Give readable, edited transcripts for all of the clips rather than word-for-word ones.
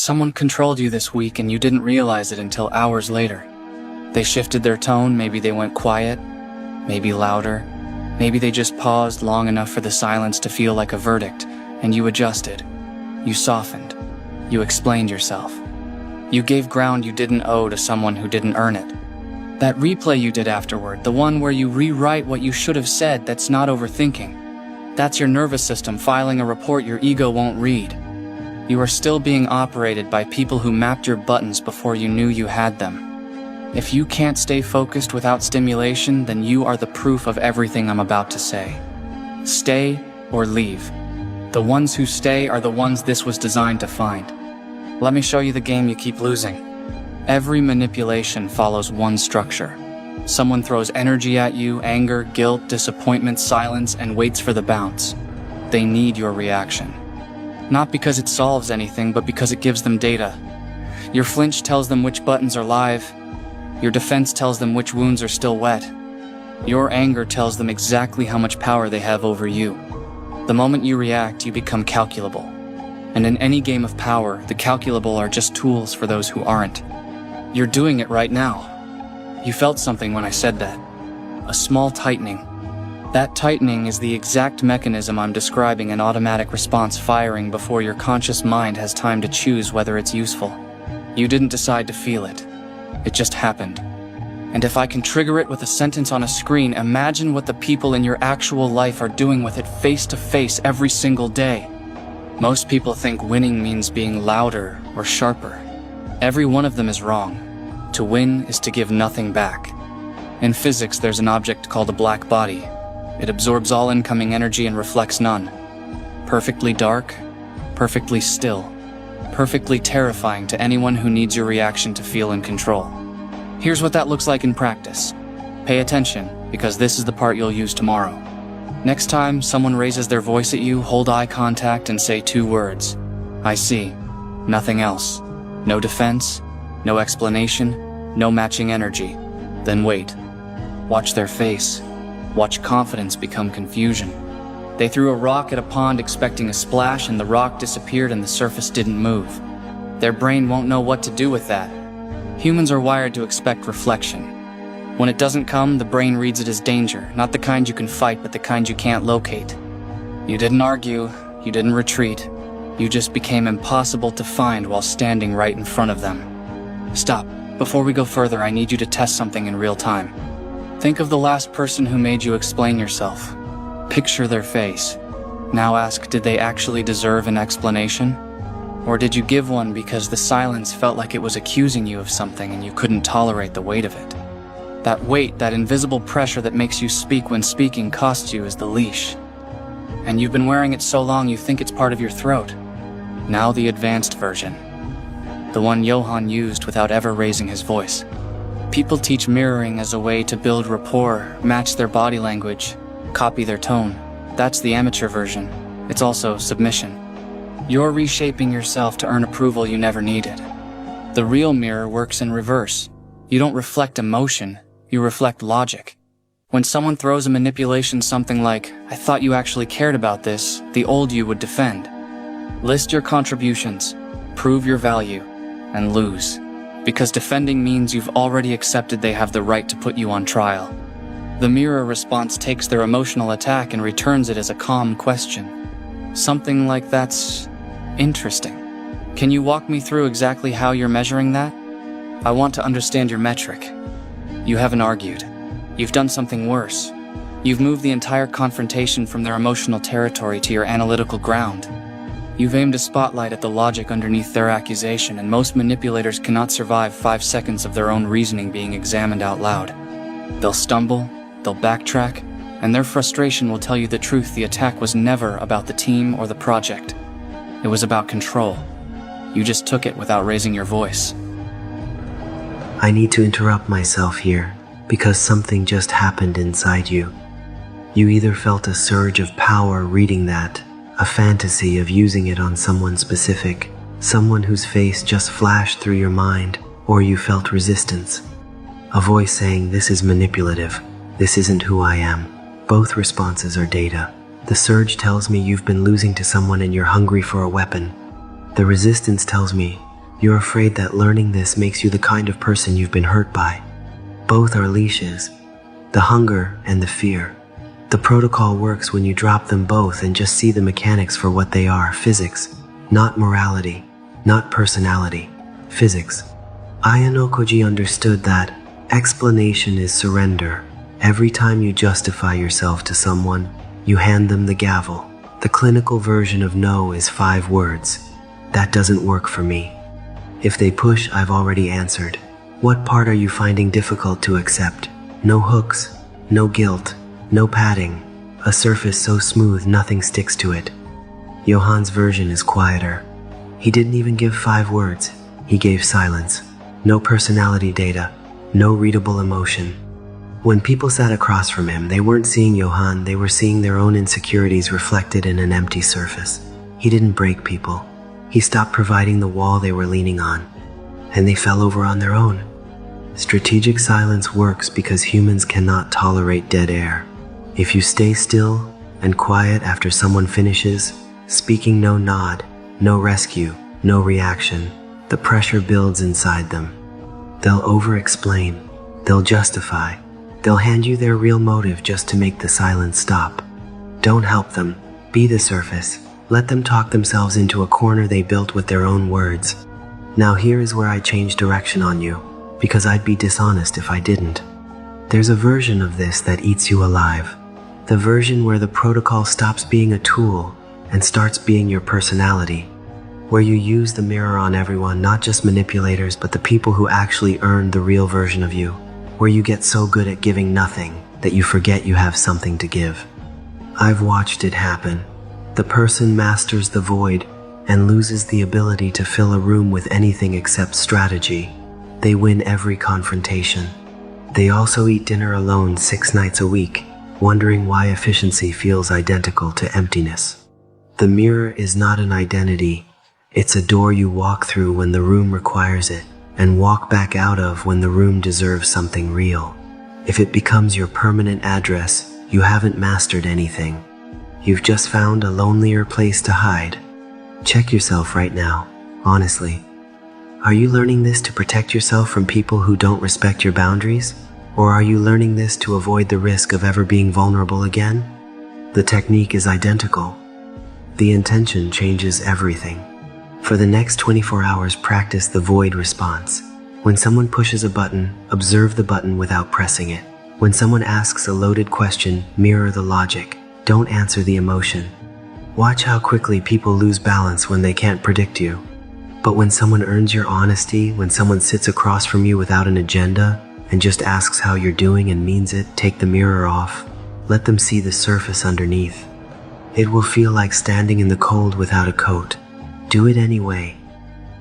Someone controlled you this week and you didn't realize it until hours later. They shifted their tone, maybe they went quiet, maybe louder, maybe they just paused long enough for the silence to feel like a verdict, and you adjusted. You softened. You explained yourself. You gave ground you didn't owe to someone who didn't earn it. That replay you did afterward, the one where you rewrite what you should have said, that's not overthinking. That's your nervous system filing a report your ego won't read. You are still being operated by people who mapped your buttons before you knew you had them. If you can't stay focused without stimulation, then you are the proof of everything I'm about to say. Stay or leave. The ones who stay are the ones this was designed to find. Let me show you the game you keep losing. Every manipulation follows one structure. Someone throws energy at you, anger, guilt, disappointment, silence, and waits for the bounce. They need your reaction. Not because it solves anything, but because it gives them data. Your flinch tells them which buttons are live. Your defense tells them which wounds are still wet. Your anger tells them exactly how much power they have over you. The moment you react, you become calculable. And in any game of power, the calculable are just tools for those who aren't. You're doing it right now. You felt something when I said that. A small tightening. That tightening is the exact mechanism I'm describing, an automatic response firing before your conscious mind has time to choose whether it's useful. You didn't decide to feel it. It just happened. And if I can trigger it with a sentence on a screen, imagine what the people in your actual life are doing with it face to face every single day. Most people think winning means being louder or sharper. Every one of them is wrong. To win is to give nothing back. In physics, there's an object called a black body. It absorbs all incoming energy and reflects none. Perfectly dark, perfectly still. Perfectly terrifying to anyone who needs your reaction to feel in control. Here's what that looks like in practice. Pay attention, because this is the part you'll use tomorrow. Next time someone raises their voice at you, hold eye contact and say 2 words. I see. Nothing else. No defense, no explanation, no matching energy. Then wait. Watch their face. Watch confidence become confusion. They threw a rock at a pond expecting a splash, and the rock disappeared and the surface didn't move. Their brain won't know what to do with that. Humans are wired to expect reflection. When it doesn't come, the brain reads it as danger, not the kind you can fight, but the kind you can't locate. You didn't argue, you didn't retreat. You just became impossible to find while standing right in front of them. Stop. Before we go further, I need you to test something in real time. Think of the last person who made you explain yourself. Picture their face. Now ask, did they actually deserve an explanation? Or did you give one because the silence felt like it was accusing you of something and you couldn't tolerate the weight of it? That weight, that invisible pressure that makes you speak when speaking, costs you is the leash. And you've been wearing it so long you think it's part of your throat. Now the advanced version. The one Johann used without ever raising his voice. People teach mirroring as a way to build rapport, match their body language, copy their tone. That's the amateur version. It's also submission. You're reshaping yourself to earn approval you never needed. The real mirror works in reverse. You don't reflect emotion, you reflect logic. When someone throws a manipulation something like, I thought you actually cared about this, the old you would defend. List your contributions, prove your value, and lose. Because defending means you've already accepted they have the right to put you on trial. The mirror response takes their emotional attack and returns it as a calm question. Something like, that's interesting. Can you walk me through exactly how you're measuring that? I want to understand your metric. You haven't argued. You've done something worse. You've moved the entire confrontation from their emotional territory to your analytical ground. You've aimed a spotlight at the logic underneath their accusation, and most manipulators cannot survive 5 seconds of their own reasoning being examined out loud. They'll stumble, they'll backtrack, and their frustration will tell you the truth. The attack was never about the team or the project. It was about control. You just took it without raising your voice. I need to interrupt myself here, because something just happened inside you. You either felt a surge of power reading that, a fantasy of using it on someone specific, someone whose face just flashed through your mind, or you felt resistance. A voice saying, this is manipulative, this isn't who I am. Both responses are data. The surge tells me you've been losing to someone and you're hungry for a weapon. The resistance tells me You're afraid that learning this makes you the kind of person you've been hurt by. Both are leashes, the hunger and the fear. The protocol works when you drop them both and just see the mechanics for what they are: physics, not morality, not personality, physics. Aya no Koji understood that explanation is surrender. Every time you justify yourself to someone, you hand them the gavel. The clinical version of no is 5 words. That doesn't work for me. If they push, I've already answered. What part are you finding difficult to accept? No hooks, no guilt, no padding. A surface so smooth nothing sticks to it. Johan's version is quieter. He didn't even give 5 words. He gave silence. No personality data, no readable emotion. When people sat across from him, they weren't seeing Johan, they were seeing their own insecurities reflected in an empty surface. He didn't break people. He stopped providing the wall they were leaning on, and they fell over on their own. Strategic silence works because humans cannot tolerate dead air. If you stay still and quiet after someone finishes, speaking no nod, no rescue, no reaction, the pressure builds inside them. They'll over-explain, they'll justify, they'll hand you their real motive just to make the silence stop. Don't help them, be the surface. Let them talk themselves into a corner they built with their own words. Now here is where I change direction on you, because I'd be dishonest if I didn't. There's a version of this that eats you alive. The version where the protocol stops being a tool and starts being your personality. Where you use the mirror on everyone, not just manipulators, but the people who actually earned the real version of you. Where you get so good at giving nothing that you forget you have something to give. I've watched it happen. The person masters the void and loses the ability to fill a room with anything except strategy. They win every confrontation. They also eat dinner alone 6 nights a week, wondering why efficiency feels identical to emptiness. The mirror is not an identity. It's a door you walk through when the room requires it, and walk back out of when the room deserves something real. If it becomes your permanent address, you haven't mastered anything. You've just found a lonelier place to hide. Check yourself right now, honestly. Are you learning this to protect yourself from people who don't respect your boundaries? Or are you learning this to avoid the risk of ever being vulnerable again? The technique is identical. The intention changes everything. For the next 24 hours, practice the void response. When someone pushes a button, observe the button without pressing it. When someone asks a loaded question, mirror the logic. Don't answer the emotion. Watch how quickly people lose balance when they can't predict you. But when someone earns your honesty, when someone sits across from you without an agenda and just asks how you're doing and means it, take the mirror off. Let them see the surface underneath. It will feel like standing in the cold without a coat. Do it anyway.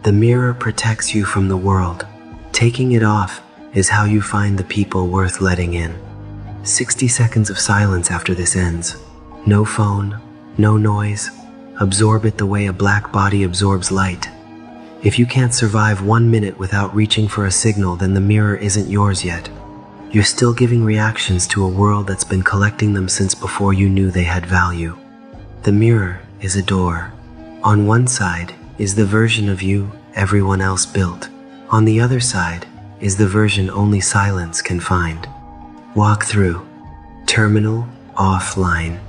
The mirror protects you from the world. Taking it off is how you find the people worth letting in. 60 seconds of silence after this ends. No phone, no noise. Absorb it the way a black body absorbs light. If you can't survive 1 minute without reaching for a signal, then the mirror isn't yours yet. You're still giving reactions to a world that's been collecting them since before you knew they had value. The mirror is a door. On one side is the version of you everyone else built. On the other side is the version only silence can find. Walk through. Terminal offline.